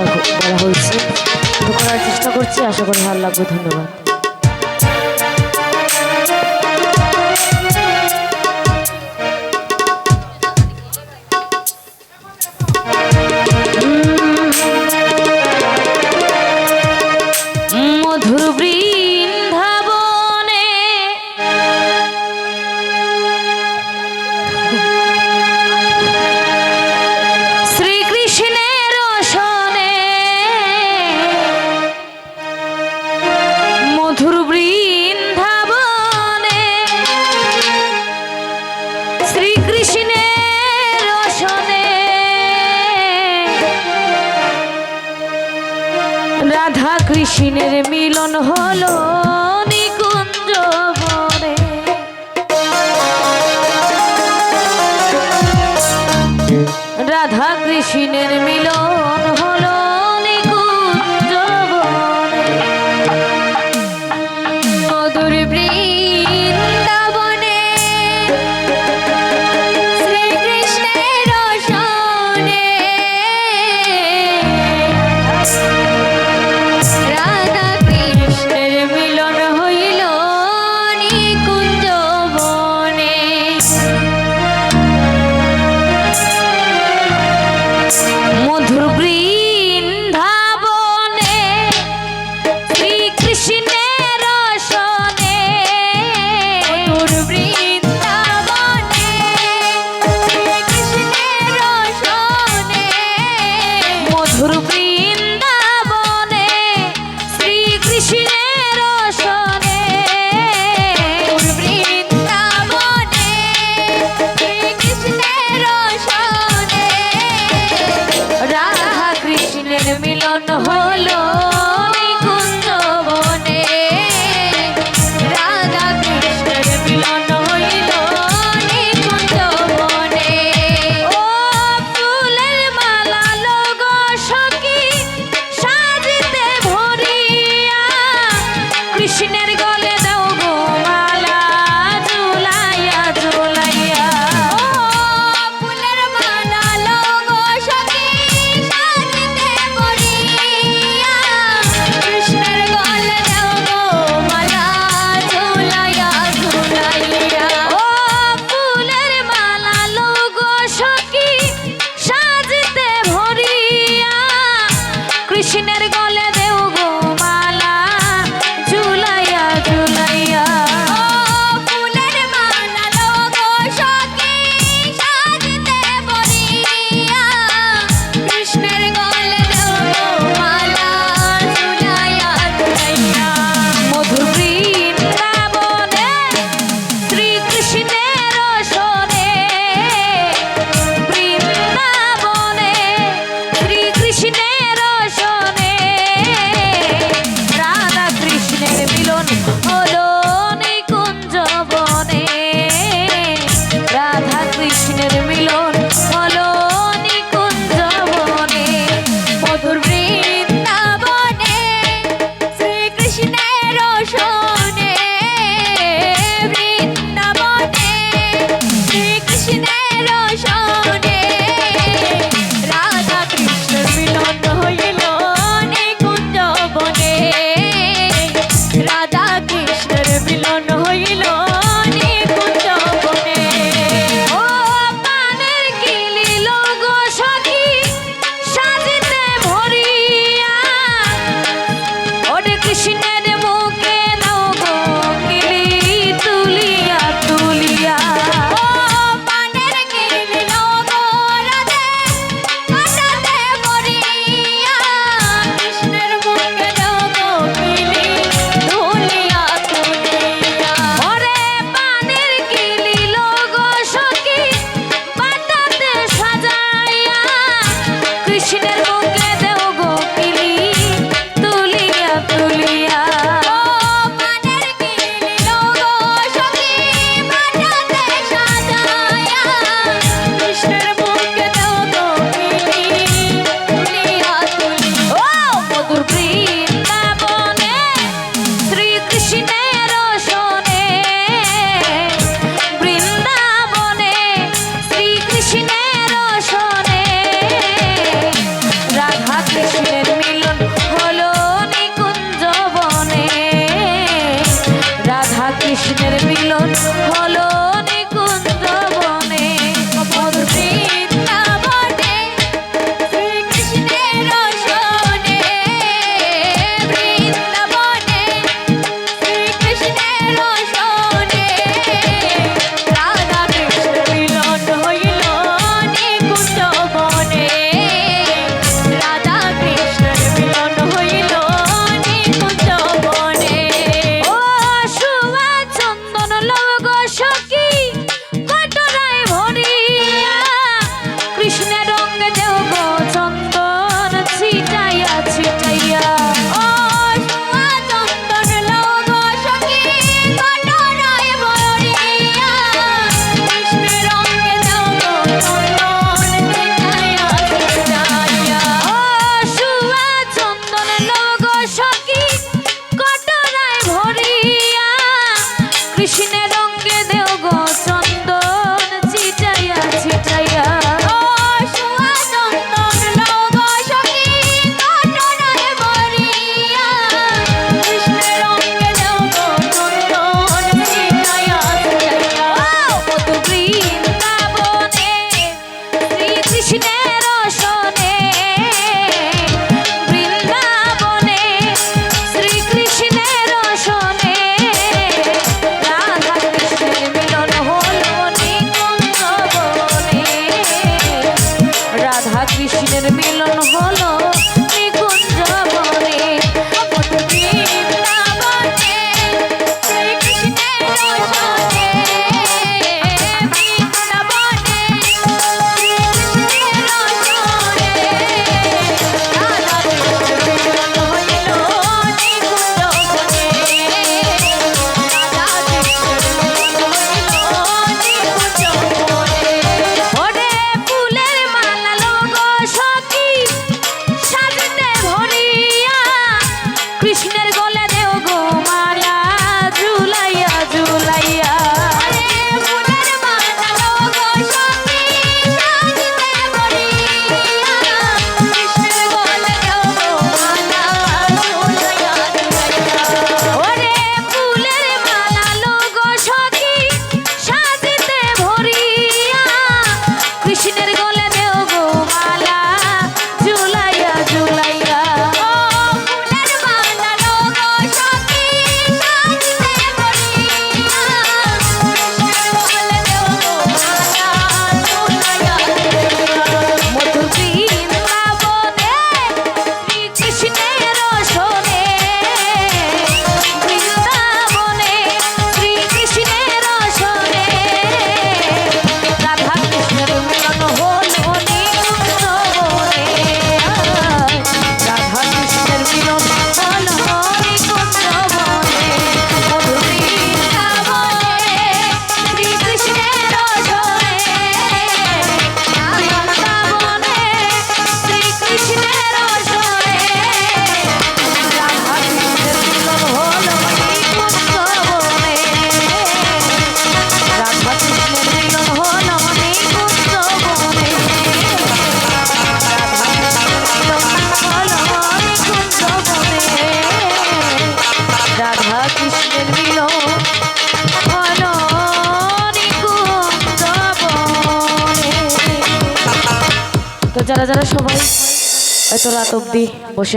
বলা হয়েছে, তো করার চেষ্টা করছি, আশা করি ভালো লাগবে। ধন্যবাদ। মধুর বৃন্দাবনে শ্রীকৃষ্ণের রসনে, মধুর বৃন্দাবনে শ্রীকৃষ্ণের রসনে রাধা কৃষ্ণের মিলন হলো নিকুঞ্জ বনে। রাধা কৃষ্ণের মিলন হলো নিকুঞ্জ বনে। মধুর বৃন্দাবনে শ্রীকৃষ্ণের রসনে রাধা কৃষ্ণের মিলন হইল নিকুঞ্জ বনে। মধুর বৃন্দাবনে শ্রীকৃষ্ণের রসনে, মধুর বৃন্দাবনে শ্রীকৃষ্ণের রসনে, মধুর বৃন্দাবনে শ্রীকৃষ্ণের রসনে, মধুর বৃন্দাবনে শ্রীকৃষ্ণের রসনে রাধা কৃষ্ণের মিলন হলো নিকুঞ্জ বনে। রাধা কৃষ্ণের মিলন হইল নিকুঞ্জ বনে। ও ফুলের মালা লগো সখী সাজিতে ভরিয়া, কৃষ্ণের গলে দাও গো মালা ঝুলাইয়া ঝুলাইয়া। ও ফুলের মালা লগো সখী সাজিতে ভরিয়া, কৃষ্ণের গলে দাও গো মালা ঝুলাইয়া ঝুলাইয়া। ও ফুলের মালা লগো সখী সাজিতে ভরিয়া, কৃষ্ণের গলে দেও গো মালা ঝুলাইয়া ঝুলাইয়া। ও ফুলের মালা লগো সখী সাজিতে ভরিয়া, কৃষ্ণের গলে দেও গো মালা ঝুলাইয়া ঝুলাইয়া। মধুর বৃন্দাবনে শ্রীকৃষ্ণের রসনে, বৃন্দাবনে শ্রীকৃষ্ণের রসনে রাধা কৃষ্ণের মিলন হলো নিকুঞ্জ বনে। রাধা কৃষ্ণের মিলন হলো নিকুঞ্জ বনে। মধুর বৃন্দাবনে শ্রীকৃষ্ণের রসনে, বৃন্দাবনে শ্রীকৃষ্ণের রসনে রাধা কৃষ্ণের মিলন যারা যারা সবাই এত রাত অবধি বসে